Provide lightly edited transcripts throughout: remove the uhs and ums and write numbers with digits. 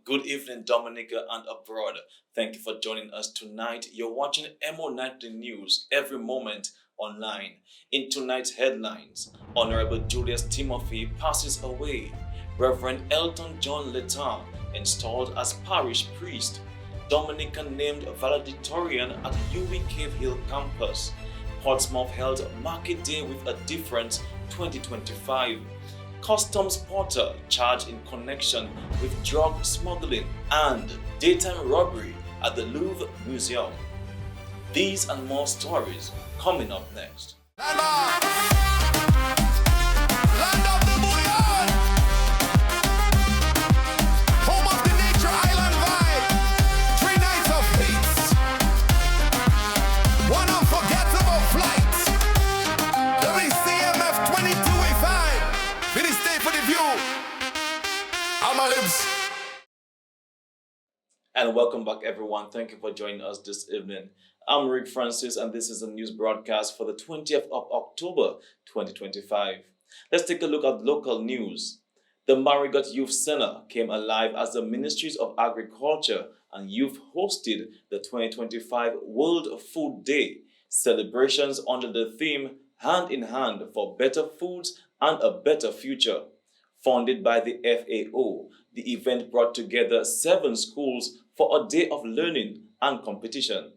Good evening, Dominica and abroad. Thank you for joining us tonight. You're watching EmoNews News every moment online. In tonight's headlines, Honorable Julius Timothy passes away. Reverend Elton John Letang installed as parish priest. Dominican named valedictorian at UWI Cave Hill campus. Portsmouth held Market Day with a Difference 2025. Customs porter charged in connection with drug smuggling and daytime robbery at the Louvre Museum. These and more stories coming up next. Land of the Bouillon, home of the nature island vibe, 3 nights of peace, one unforgettable flight, WCMF 2285, finish day for the view, I'm a lips. And welcome back, everyone. Thank you for joining us this evening. I'm Rick Francis, and this is a news broadcast for the 20th of October 2025. Let's take a look at local news. The Marigot Youth Center came alive as the Ministries of Agriculture and Youth hosted the 2025 World Food Day celebrations under the theme Hand in Hand for Better Foods and a Better Future. Funded by the FAO, the event brought together 7 schools for a day of learning and competition.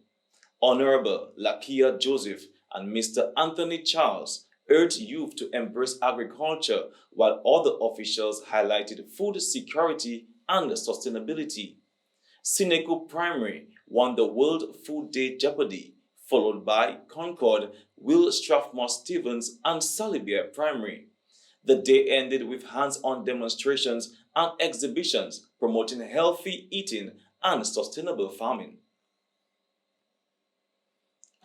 Honorable Lakia Joseph and Mr. Anthony Charles urged youth to embrace agriculture, while other officials highlighted food security and sustainability. Sineku Primary won the World Food Day Jeopardy, followed by Concord, Will Strathmore Stevens, and Salibier Primary. The day ended with hands-on demonstrations and exhibitions promoting healthy eating and sustainable farming.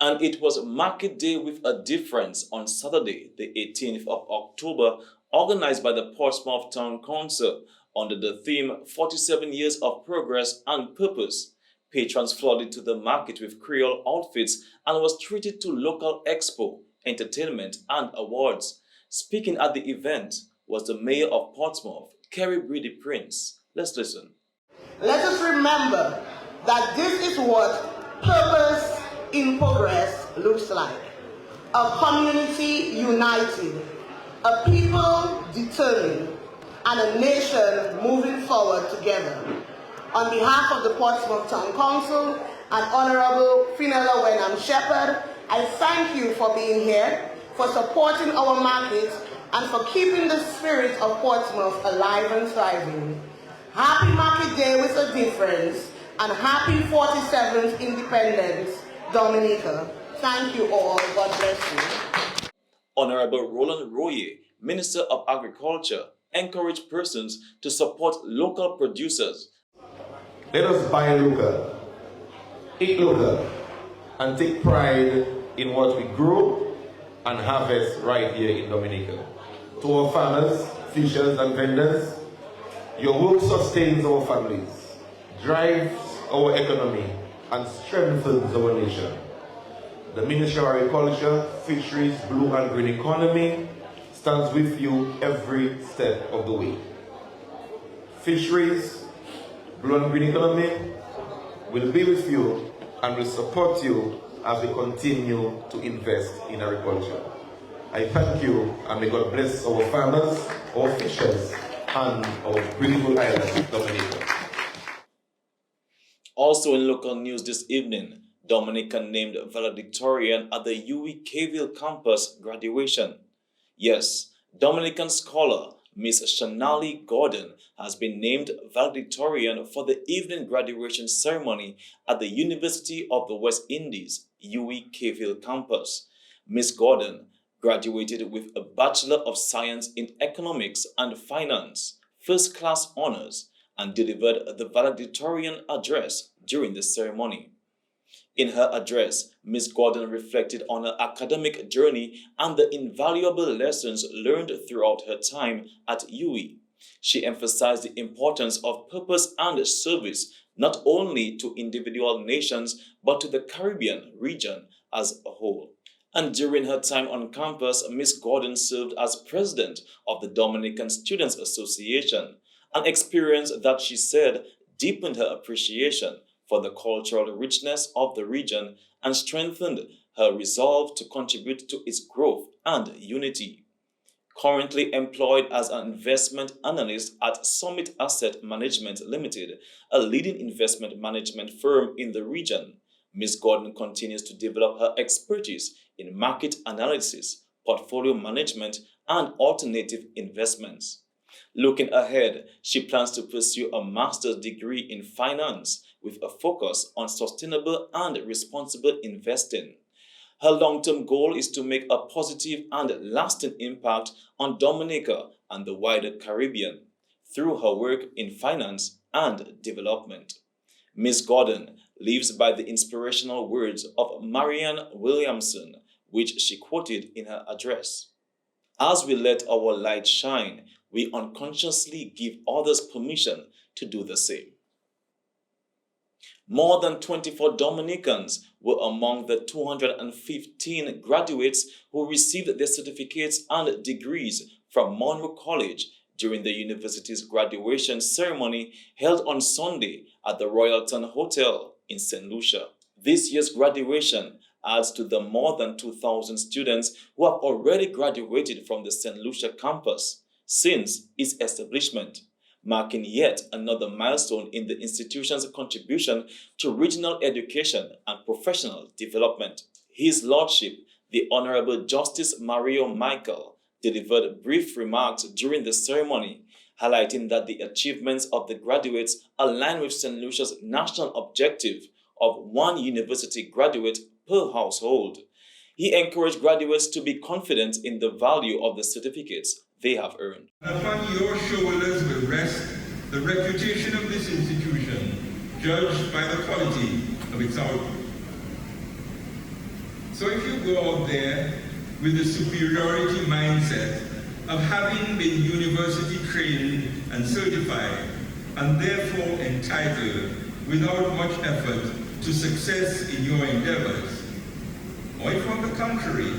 And it was Market Day with a Difference on Saturday, the 18th of October, organized by the Portsmouth Town Council under the theme 47 Years of Progress and Purpose. Patrons flooded to the market with Creole outfits and was treated to local expo, entertainment, and awards. Speaking at the event was the Mayor of Portsmouth, Kerry Brady Prince. Let's listen. Let us remember that this is what purpose in progress looks like. A community united, a people determined, and a nation moving forward together. On behalf of the Portsmouth Town Council and Honorable Finella Wenham Shepherd, I thank you for being here, for supporting our markets, and for keeping the spirit of Portsmouth alive and thriving. Happy Market Day with a Difference, and happy 47th Independence, Dominica. Thank you all. God bless you. Honorable Roland Royer, Minister of Agriculture, encouraged persons to support local producers. Let us buy local, eat local, and take pride in what we grow and harvest right here in Dominica. To our farmers, fishers, and vendors, your work sustains our families, drives our economy, and strengthens our nation. The Ministry of Agriculture, Fisheries, Blue and Green Economy stands with you every step of the way. Fisheries, Blue and Green Economy will be with you and will support you as we continue to invest in agriculture. I thank you, and may God bless our farmers, our fishers, and our beautiful island, Dominica. Also in local news this evening, Dominica named valedictorian at the UWI Cave Hill campus graduation. Yes, Dominican scholar Miss Shanali Gordon has been named valedictorian for the evening graduation ceremony at the University of the West Indies, UWI Cave Hill campus. Miss Gordon graduated with a Bachelor of Science in Economics and Finance, first-class honors, and delivered the valedictorian address during the ceremony. In her address, Ms. Gordon reflected on her academic journey and the invaluable lessons learned throughout her time at UWI. She emphasized the importance of purpose and service not only to individual nations but to the Caribbean region as a whole. And during her time on campus, Ms. Gordon served as president of the Dominican Students Association, an experience that she said deepened her appreciation for the cultural richness of the region and strengthened her resolve to contribute to its growth and unity. Currently employed as an investment analyst at Summit Asset Management Limited, a leading investment management firm in the region, Ms. Gordon continues to develop her expertise in market analysis, portfolio management, and alternative investments. Looking ahead, she plans to pursue a master's degree in finance with a focus on sustainable and responsible investing. Her long-term goal is to make a positive and lasting impact on Dominica and the wider Caribbean through her work in finance and development. Ms. Gordon lives by the inspirational words of Marianne Williamson, which she quoted in her address. As we let our light shine, we unconsciously give others permission to do the same. More than 24 Dominicans were among the 215 graduates who received their certificates and degrees from Monroe College during the university's graduation ceremony held on Sunday at the Royalton Hotel in St. Lucia. This year's graduation adds to the more than 2,000 students who have already graduated from the St. Lucia campus since its establishment, marking yet another milestone in the institution's contribution to regional education and professional development. His Lordship, the Honorable Justice Mario Michael, delivered brief remarks during the ceremony, highlighting that the achievements of the graduates align with St. Lucia's national objective of one university graduate per household. He encouraged graduates to be confident in the value of the certificates they have earned. Upon your shoulders will rest the reputation of this institution, judged by the quality of its output. So if you go out there with the superiority mindset of having been university trained and certified, and therefore entitled without much effort to success in your endeavors, or if on the contrary,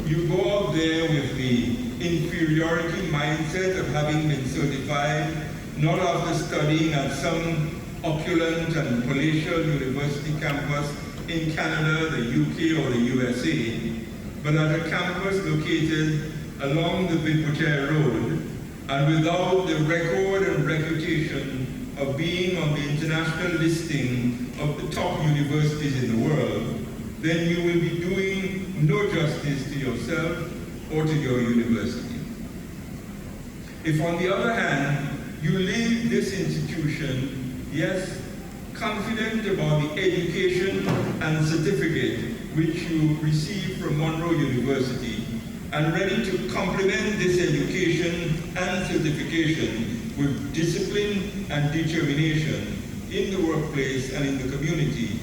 you go out there with the inferiority mindset of having been certified, not after studying at some opulent and palatial university campus in Canada, the UK, or the USA, but at a campus located along the Vipotère Road, and without the record and reputation of being on the international listing of the top universities in the world, then you will be doing no justice to yourself or to your university. If on the other hand, you leave this institution, yes, confident about the education and certificate which you receive from Monroe University, and ready to complement this education and certification with discipline and determination in the workplace and in the community,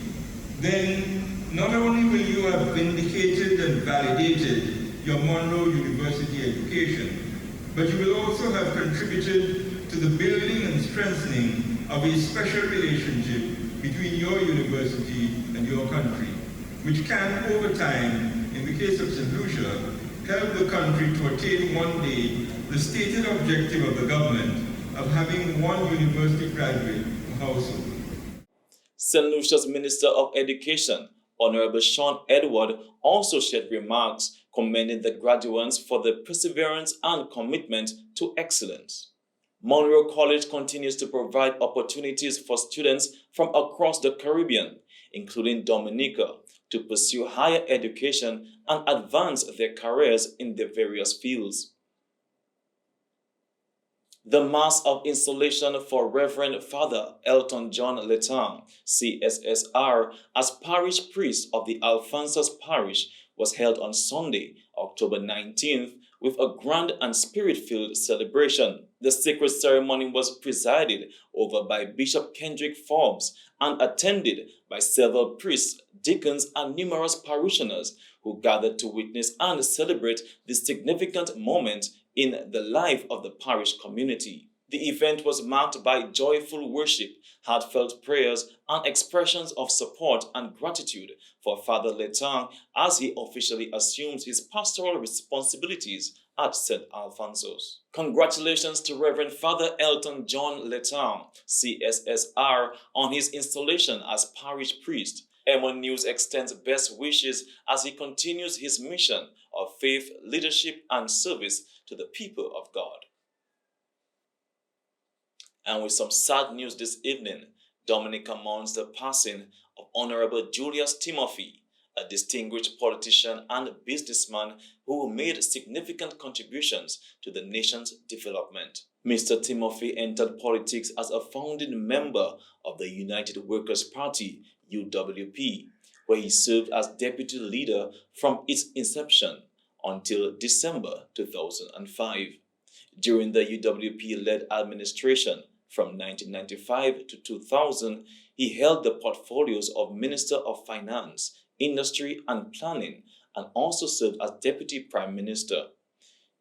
then not only will you have vindicated and validated your Monroe University education, but you will also have contributed to the building and strengthening of a special relationship between your university and your country, which can, over time, in the case of St. Lucia, help the country to attain one day the stated objective of the government of having one university graduate per household. St. Lucia's Minister of Education, Honorable Sean Edward, also shared remarks commending the graduates for their perseverance and commitment to excellence. Monroe College continues to provide opportunities for students from across the Caribbean, including Dominica, to pursue higher education and advance their careers in their various fields. The Mass of Installation for Reverend Father Elton John Letang, CSSR, as parish priest of the Alphonsus Parish was held on Sunday, October 19th, with a grand and spirit-filled celebration. The sacred ceremony was presided over by Bishop Kendrick Forbes and attended by several priests, deacons, and numerous parishioners who gathered to witness and celebrate this significant moment in the life of the parish community. The event was marked by joyful worship, heartfelt prayers, and expressions of support and gratitude for Father Letang as he officially assumes his pastoral responsibilities at St. Alphonsus. Congratulations to Reverend Father Elton John Letang, CSSR, on his installation as parish priest. EmoNews extends best wishes as he continues his mission of faith, leadership, and service to the people of God. And with some sad news this evening, Dominica mourns the passing of Honorable Julius Timothy, a distinguished politician and businessman who made significant contributions to the nation's development. Mr. Timothy entered politics as a founding member of the United Workers' Party, UWP, where he served as deputy leader from its inception until December 2005. During the UWP-led administration from 1995 to 2000, he held the portfolios of Minister of Finance, Industry and Planning, and also served as Deputy Prime Minister.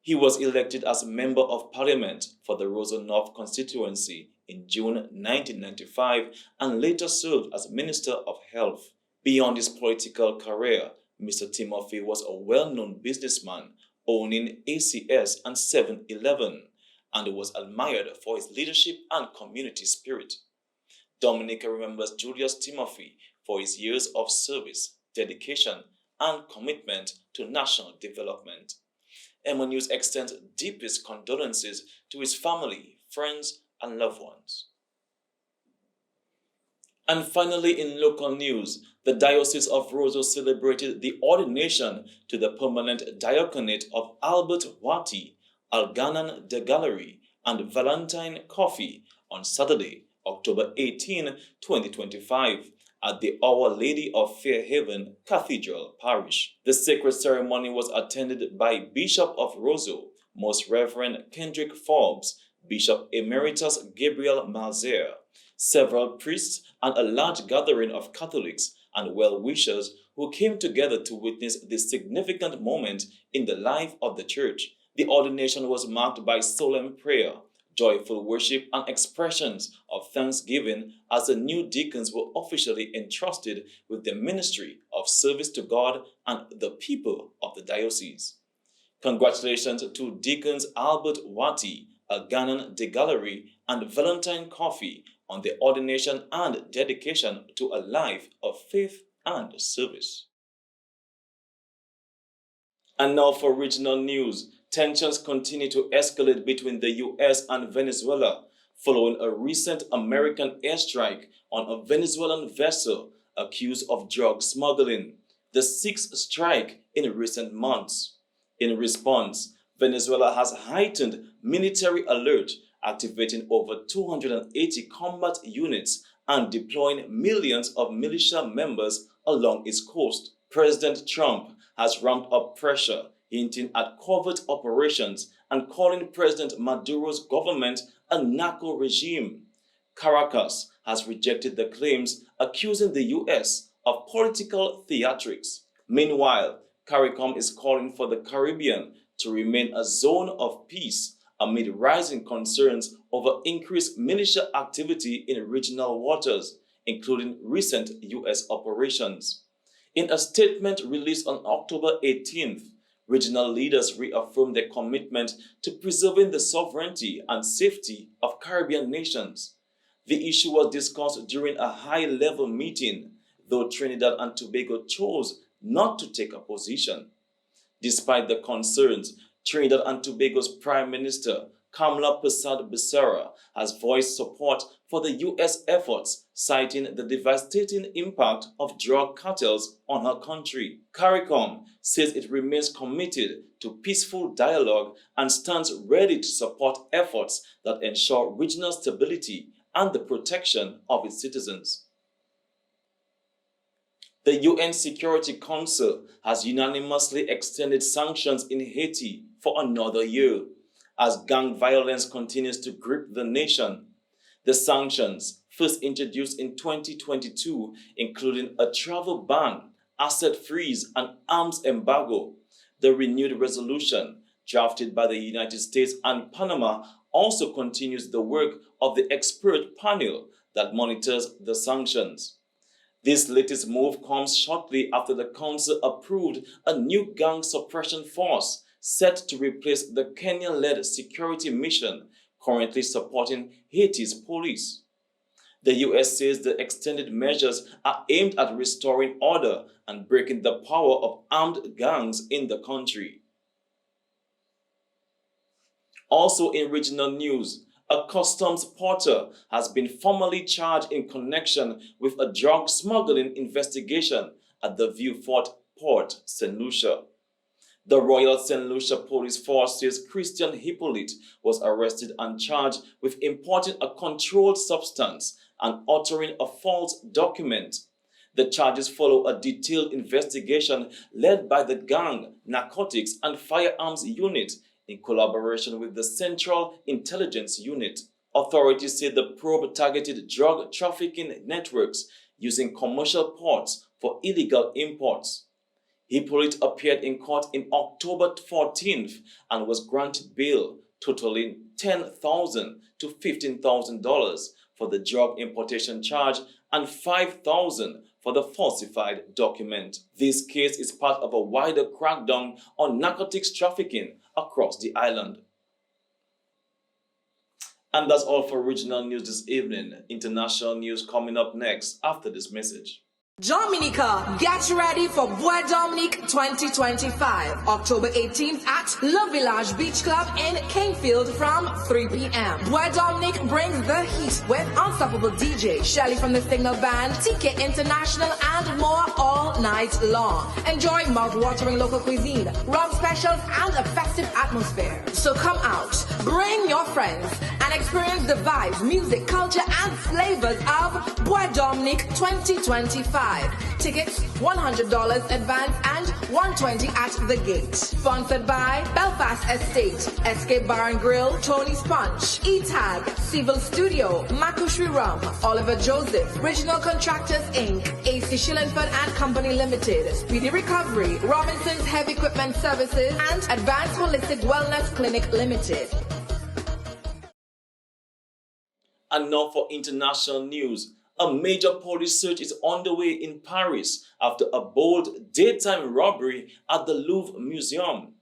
He was elected as Member of Parliament for the Roseau North constituency in June 1995 and later served as Minister of Health. Beyond his political career, Mr. Timothy was a well-known businessman owning ACS and 7-Eleven, and was admired for his leadership and community spirit. Dominica remembers Julius Timothy for his years of service, dedication, and commitment to national development. EmoNews extends deepest condolences to his family, friends, and loved ones. And finally, in local news, the Diocese of Roseau celebrated the ordination to the permanent diaconate of Albert Wati, Alganan de Gallery, and Valentine Coffey on Saturday, October 18, 2025, at the Our Lady of Fairhaven Cathedral Parish. The sacred ceremony was attended by Bishop of Roseau, Most Reverend Kendrick Forbes, Bishop Emeritus Gabriel Malzer, several priests, and a large gathering of Catholics and well-wishers who came together to witness this significant moment in the life of the Church. The ordination was marked by solemn prayer, joyful worship, and expressions of thanksgiving as the new deacons were officially entrusted with the ministry of service to God and the people of the diocese. Congratulations to Deacons Albert Wati, Alganan de Gallery, and Valentine Coffey on the ordination and dedication to a life of faith and service. And now for regional news. Tensions continue to escalate between the U.S. and Venezuela following a recent American airstrike on a Venezuelan vessel accused of drug smuggling, the sixth strike in recent months. In response, Venezuela has heightened military alert, activating over 280 combat units and deploying millions of militia members along its coast. President Trump has ramped up pressure, hinting at covert operations and calling President Maduro's government a narco regime. Caracas has rejected the claims, accusing the U.S. of political theatrics. Meanwhile, CARICOM is calling for the Caribbean to remain a zone of peace amid rising concerns over increased militia activity in regional waters, including recent U.S. operations. In a statement released on October 18th, regional leaders reaffirmed their commitment to preserving the sovereignty and safety of Caribbean nations. The issue was discussed during a high-level meeting, though Trinidad and Tobago chose not to take a position. Despite the concerns, Trinidad and Tobago's Prime Minister, Kamla Persad-Becerra, has voiced support for the U.S. efforts, citing the devastating impact of drug cartels on her country. CARICOM says it remains committed to peaceful dialogue and stands ready to support efforts that ensure regional stability and the protection of its citizens. The UN Security Council has unanimously extended sanctions in Haiti for another year, as gang violence continues to grip the nation. The sanctions, first introduced in 2022, including a travel ban, asset freeze, and arms embargo. The renewed resolution, drafted by the United States and Panama, also continues the work of the expert panel that monitors the sanctions. This latest move comes shortly after the Council approved a new gang suppression force set to replace the Kenyan-led security mission currently supporting Haiti's police. The U.S. says the extended measures are aimed at restoring order and breaking the power of armed gangs in the country. Also in regional news, a customs porter has been formally charged in connection with a drug smuggling investigation at the Vieux-Fort Port, St. Lucia. The Royal St. Lucia Police Force says Christian Hippolyte was arrested and charged with importing a controlled substance and uttering a false document. The charges follow a detailed investigation led by the Gang, Narcotics and Firearms Unit in collaboration with the Central Intelligence Unit. Authorities say the probe targeted drug trafficking networks using commercial ports for illegal imports. Hippolyte appeared in court in October 14th and was granted bail totaling $10,000 to $15,000 for the drug importation charge and $5,000 for the falsified document. This case is part of a wider crackdown on narcotics trafficking across the island. And that's all for regional news this evening. International news coming up next after this message. Dominica, get ready for Bois Dominique 2025, October 18th at Le Village Beach Club in Kingfield from 3 p.m. Bois Dominique brings the heat with unstoppable DJ Shelly from the Signal Band, TK International, and more all night long. Enjoy mouth-watering local cuisine, rum specials, and a festive atmosphere. So come out, bring your friends, and experience the vibes, music, culture, and flavors of Bois Dominique 2025. Tickets $100 advance and $120 at the gate. Sponsored by Belfast Estate, Escape Bar and Grill, Tony Sponge, E-Tag, Civil Studio, Makushri Rum, Oliver Joseph, Regional Contractors Inc., AC Shillenford and Company Limited, Speedy Recovery, Robinson's Heavy Equipment Services, and Advanced Holistic Wellness Clinic Limited. And now for international news. A major police search is underway in Paris after a bold daytime robbery at the Louvre Museum.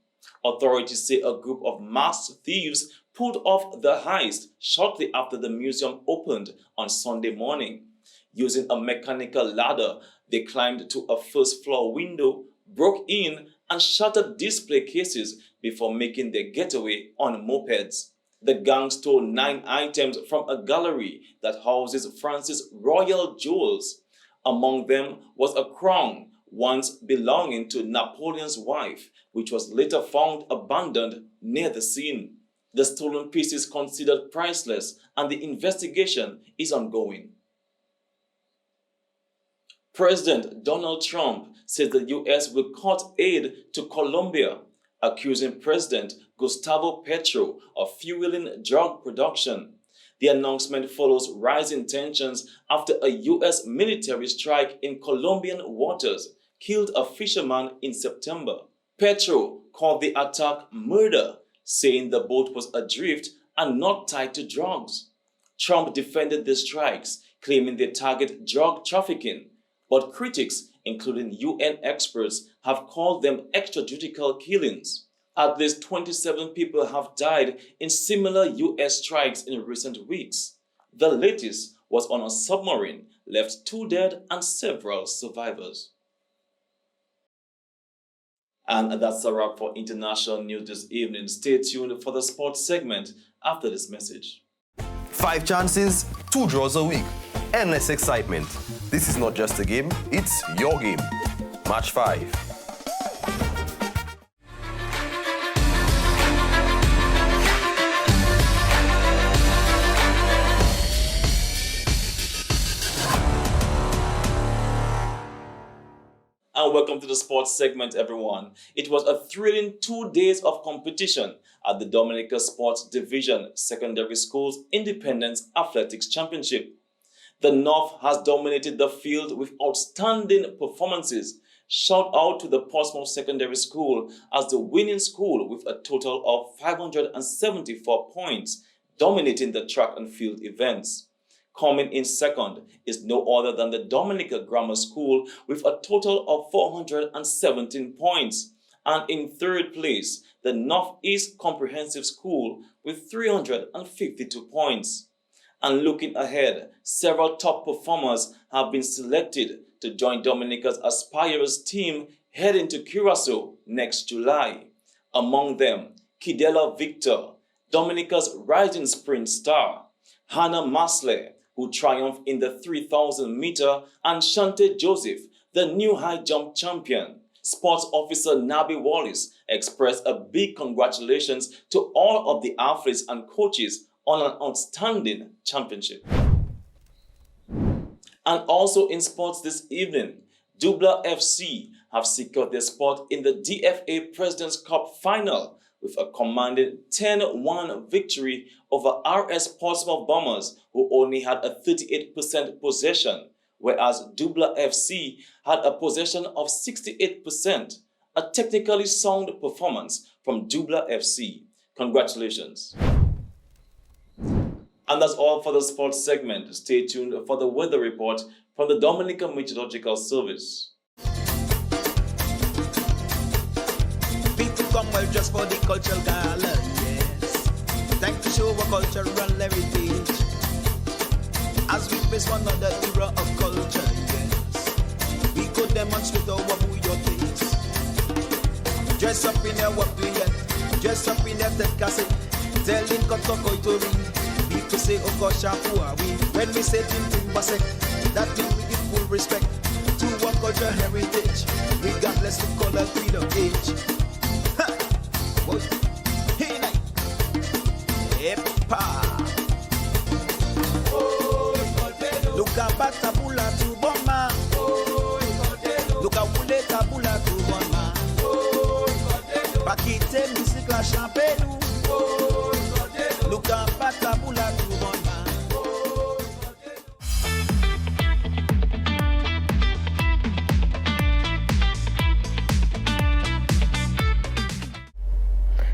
Authorities say a group of masked thieves pulled off the heist shortly after the museum opened on Sunday morning. Using a mechanical ladder, they climbed to a first-floor window, broke in, and shattered display cases before making their getaway on mopeds. The gang stole 9 items from a gallery that houses France's royal jewels. Among them was a crown once belonging to Napoleon's wife, which was later found abandoned near the scene. The stolen piece is considered priceless and the investigation is ongoing. President Donald Trump says the U.S. will cut aid to Colombia, accusing President Gustavo Petro of fueling drug production. The announcement follows rising tensions after a U.S. military strike in Colombian waters killed a fisherman in September. Petro called the attack murder, saying the boat was adrift and not tied to drugs. Trump defended the strikes, claiming they target drug trafficking, but critics, including UN experts, have called them extrajudicial killings. At least 27 people have died in similar U.S. strikes in recent weeks. The latest was on a submarine, left 2 dead and several survivors. And that's a wrap for international news this evening. Stay tuned for the sports segment after this message. 5 chances, 2 draws a week. Endless excitement. This is not just a game, it's your game. Match 5. And welcome to the sports segment, everyone. It was a thrilling 2 days of competition at the Dominica Sports Division Secondary Schools Independence Athletics Championship. The North has dominated the field with outstanding performances. Shout out to the Portsmouth Secondary School as the winning school with a total of 574 points, dominating the track and field events. Coming in second is no other than the Dominica Grammar School with a total of 417 points. And in third place, the the Northeast Comprehensive School with 352 points. And looking ahead, several top performers have been selected to join Dominica's Aspires team heading to Curacao next July. Among them, Kidela Victor, Dominica's rising sprint star, Hannah Masley, who triumphed in the 3,000 meter, and Shante Joseph, the new high jump champion. Sports officer Nabi Wallace expressed a big congratulations to all of the athletes and coaches on an outstanding championship. And also in sports this evening, Dubla FC have secured their spot in the DFA President's Cup final with a commanding 10-1 victory over RS Portsmouth Bombers, who only had a 38% possession, whereas Dubla FC had a possession of 68%, a technically sound performance from Dubla FC. Congratulations. And that's all for the sports segment. Stay tuned for the weather report from the Dominica Meteorological Service. People come well just for the cultural gala, yes. Time to show our cultural heritage as we face one another era of culture, yes. We could demonstrate our bouillon taste. Dress up in our brilliant, dress up in their cassette, telling Kotoko Itori. People say, oh gosh, who are we? When we say Tim Basek, that thing we give full respect to our culture heritage, regardless of color, creed, or age. Ha! What? Hey, night. Epa! Look at Batabula to Boma. Look at Wule Tabula to Boma. Pakite music la champagne. Look at Batabula to Boma.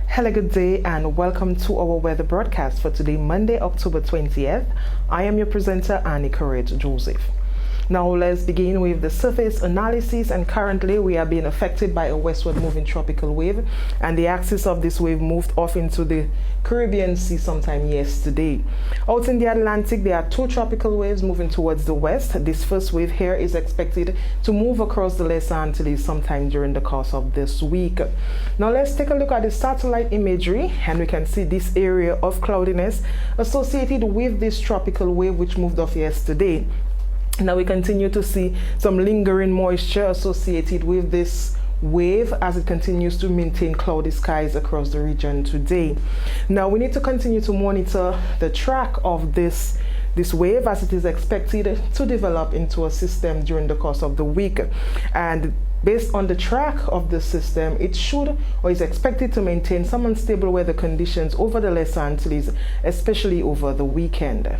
Hello, good day, and welcome to our weather broadcast for today, Monday, October 20th. I am your presenter, Annie Courage Joseph. Now let's begin with the surface analysis, and currently we are being affected by a westward moving tropical wave, and the axis of this wave moved off into the Caribbean Sea sometime yesterday. Out in the Atlantic, there are two tropical waves moving towards the west. This first wave here is expected to move across the Lesser Antilles sometime during the course of this week. Now let's take a look at the satellite imagery, and we can see this area of cloudiness associated with this tropical wave which moved off yesterday. Now we continue to see some lingering moisture associated with this wave as it continues to maintain cloudy skies across the region today. Now we need to continue to monitor the track of this wave as it is expected to develop into a system during the course of the week. And based on the track of the system, it should or is expected to maintain some unstable weather conditions over the Lesser Antilles, especially over the weekend.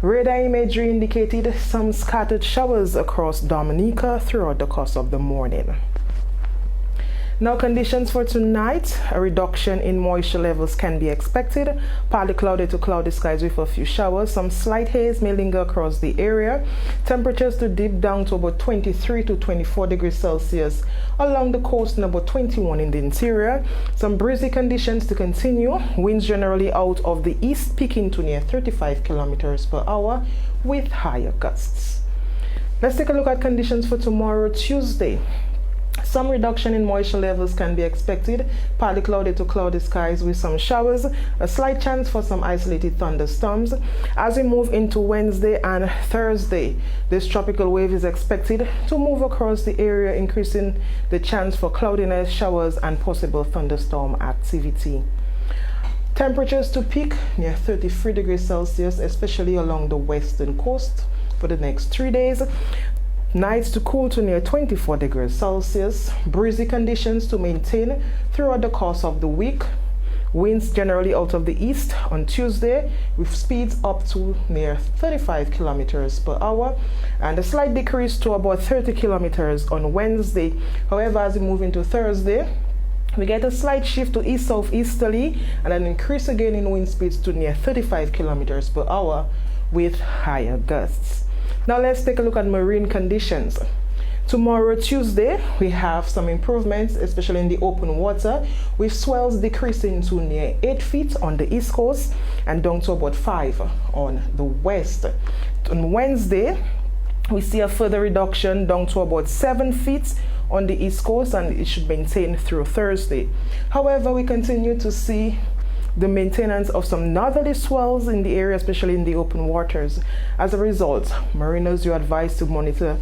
Radar imagery indicated some scattered showers across Dominica throughout the course of the morning. Now conditions for tonight, a reduction in moisture levels can be expected. Partly cloudy to cloudy skies with a few showers. Some slight haze may linger across the area. Temperatures to dip down to about 23 to 24 degrees Celsius along the coast and about 21 in the interior. Some breezy conditions to continue. Winds generally out of the east peaking to near 35 kilometers per hour with higher gusts. Let's take a look at conditions for tomorrow, Tuesday. Some reduction in moisture levels can be expected, partly cloudy to cloudy skies with some showers, a slight chance for some isolated thunderstorms. As we move into Wednesday and Thursday, this tropical wave is expected to move across the area, increasing the chance for cloudiness, showers, and possible thunderstorm activity. Temperatures to peak near 33 degrees Celsius, especially along the western coast for the next 3 days. Nights to cool to near 24 degrees Celsius. Breezy conditions to maintain throughout the course of the week. Winds generally out of the east on Tuesday with speeds up to near 35 kilometers per hour and a slight decrease to about 30 kilometers on Wednesday. However, as we move into Thursday, we get a slight shift to east-southeasterly and an increase again in wind speeds to near 35 kilometers per hour with higher gusts. Now let's take a look at marine conditions. Tomorrow, Tuesday, we have some improvements, especially in the open water, with swells decreasing to near 8 feet on the east coast and down to about 5 on the west. On Wednesday, we see a further reduction down to about 7 feet on the east coast, and it should maintain through Thursday. However, we continue to see the maintenance of some northerly swells in the area, especially in the open waters. As a result, mariners, you're advised to monitor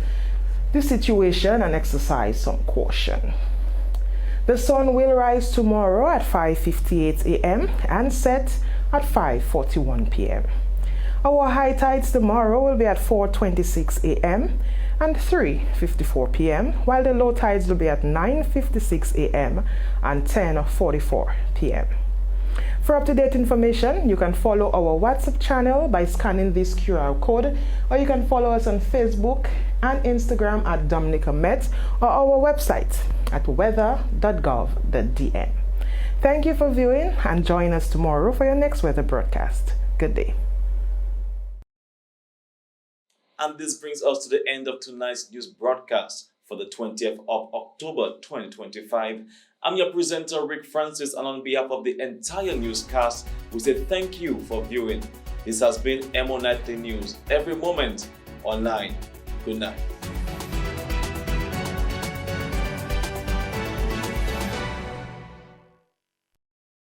the situation and exercise some caution. The sun will rise tomorrow at 5:58 a.m. and set at 5:41 p.m. Our high tides tomorrow will be at 4:26 a.m. and 3:54 p.m., while the low tides will be at 9:56 a.m. and 10:44 p.m. For up-to-date information, you can follow our WhatsApp channel by scanning this QR code, or you can follow us on Facebook and Instagram at Dominica Met, or our website at weather.gov.dn. Thank you for viewing, and join us tomorrow for your next weather broadcast. Good day. And this brings us to the end of tonight's news broadcast for the 20th of October 2025. I'm your presenter, Rick Francis, and on behalf of the entire newscast, we say thank you for viewing. This has been EmoNews News, every moment online. Good night.